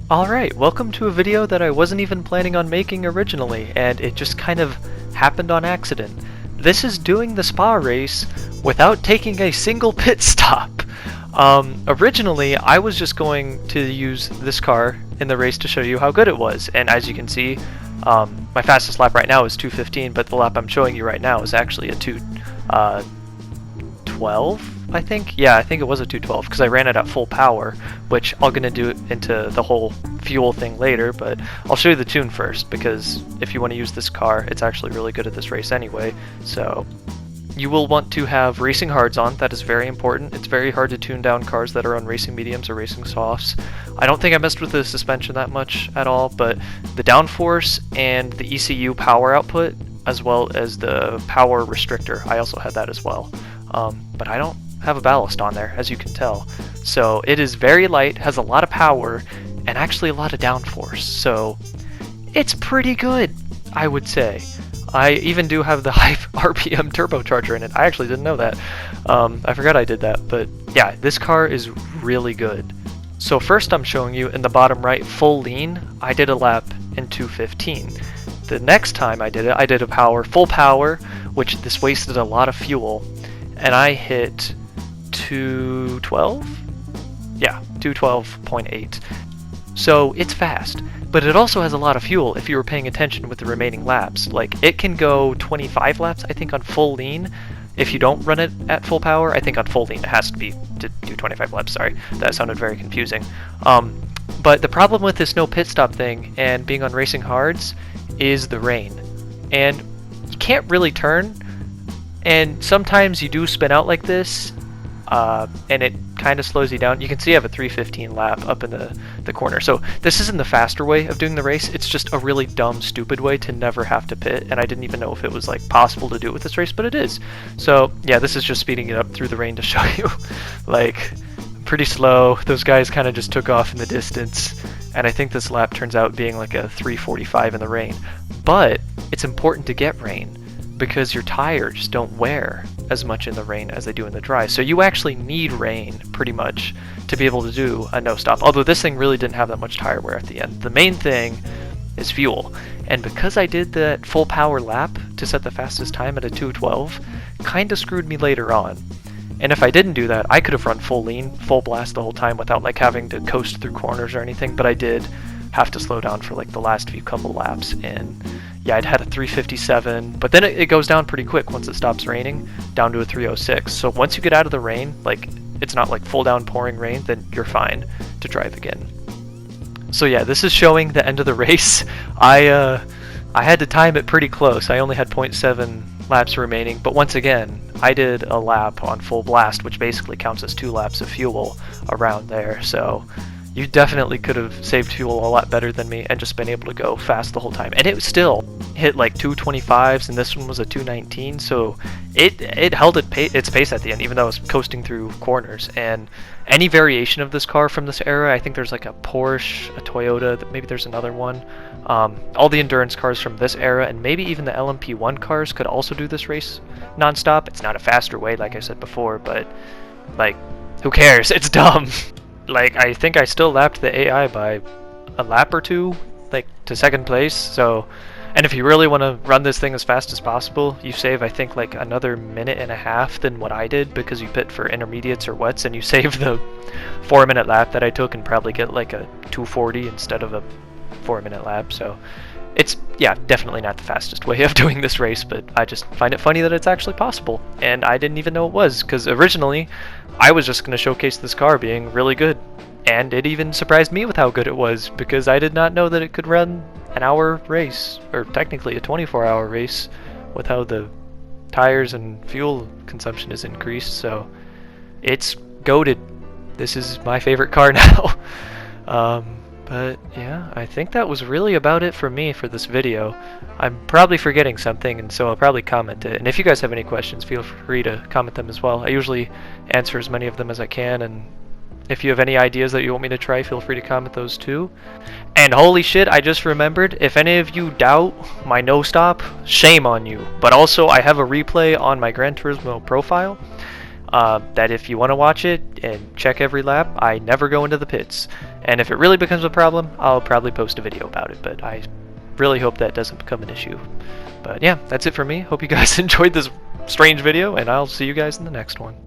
Alright, welcome to a video that I wasn't even planning on making originally, and it just kind of happened on accident. This is doing the spa race without taking a single pit stop. Originally, I was just going to use this car in the race to show you how good it was, and as you can see, my fastest lap right now is 2:15, but the lap I'm showing you right now is actually a 2:12. I think? Yeah, I think it was a 212 because I ran it at full power, which I'm going to do into the whole fuel thing later, but I'll show you the tune first because if you want to use this car, it's actually really good at this race anyway. So you will want to have racing hards on. That is very important. It's very hard to tune down cars that are on racing mediums or racing softs. I don't think I messed with the suspension that much at all, but the downforce and the ECU power output as well as the power restrictor, I also had that as well. But I don't have a ballast on there, as you can tell. So it is very light, has a lot of power, and actually a lot of downforce. So it's pretty good, I would say. I even do have the high RPM turbocharger in it. I actually didn't know that. I forgot I did that, but yeah, this car is really good. So first I'm showing you in the bottom right, full lean, I did a lap in 2:15. The next time I did it, I did a full power, which this wasted a lot of fuel, and I hit 212? Yeah, 212.8. So it's fast, but it also has a lot of fuel if you were paying attention with the remaining laps. Like, it can go 25 laps, I think, on full lean. If you don't run it at full power, I think on full lean it has to be to do 25 laps, sorry. That sounded very confusing. But the problem with this no pit stop thing and being on racing hards is the rain. And you can't really turn, and sometimes you do spin out like this, and it kind of slows you down. You can see I have a 3:15 lap up in the corner. So this isn't the faster way of doing the race, it's just a really dumb, stupid way to never have to pit, and I didn't even know if it was like possible to do it with this race, but it is. So yeah, this is just speeding it up through the rain to show you. Like, pretty slow. Those guys kind of just took off in the distance, and I think this lap turns out being like a 3:45 in the rain. But it's important to get rain because your tires don't wear as much in the rain as they do in the dry. So you actually need rain pretty much to be able to do a no stop. Although this thing really didn't have that much tire wear at the end. The main thing is fuel. And because I did that full power lap to set the fastest time at a 2:12, kind of screwed me later on. And if I didn't do that, I could have run full lean, full blast the whole time without like having to coast through corners or anything, but I did have to slow down for like the last few couple laps, and yeah, I'd had a 3:57, but then it goes down pretty quick once it stops raining, down to a 3:06. So once you get out of the rain, like it's not like full down pouring rain, then you're fine to drive again. So yeah, this is showing the end of the race. I had to time it pretty close. I only had 0.7 laps remaining, but once again, I did a lap on full blast, which basically counts as 2 laps of fuel around there. So you definitely could have saved fuel a lot better than me and just been able to go fast the whole time. And it still hit like 225s, and this one was a 219, so it held its pace at the end, even though it was coasting through corners. And any variation of this car from this era, I think there's like a Porsche, a Toyota, maybe there's another one. All the endurance cars from this era, and maybe even the LMP1 cars could also do this race non-stop. It's not a faster way, like I said before, but like, who cares? It's dumb. Like, I think I still lapped the AI by a lap or two, like, to second place, so, and if you really want to run this thing as fast as possible, you save, I think, like, another minute and a half than what I did, because you pit for intermediates or wets, and you save the 4-minute lap that I took and probably get, like, a 240 instead of a 4-minute lap, so it's, yeah, definitely not the fastest way of doing this race, but I just find it funny that it's actually possible, and I didn't even know it was, because originally I was just going to showcase this car being really good, and it even surprised me with how good it was, because I did not know that it could run an hour race, or technically a 24-hour race, with how the tires and fuel consumption is increased, so it's goated. This is my favorite car now. But yeah, I think that was really about it for me for this video. I'm probably forgetting something, and so I'll probably comment it. And if you guys have any questions, feel free to comment them as well. I usually answer as many of them as I can, and if you have any ideas that you want me to try, feel free to comment those too. And holy shit, I just remembered, if any of you doubt my no stop, shame on you. But also, I have a replay on my Gran Turismo profile. that if you want to watch it and check every lap, I never go into the pits. And if it really becomes a problem, I'll probably post a video about it, but I really hope that doesn't become an issue. But yeah, that's it for me. Hope you guys enjoyed this strange video, and I'll see you guys in the next one.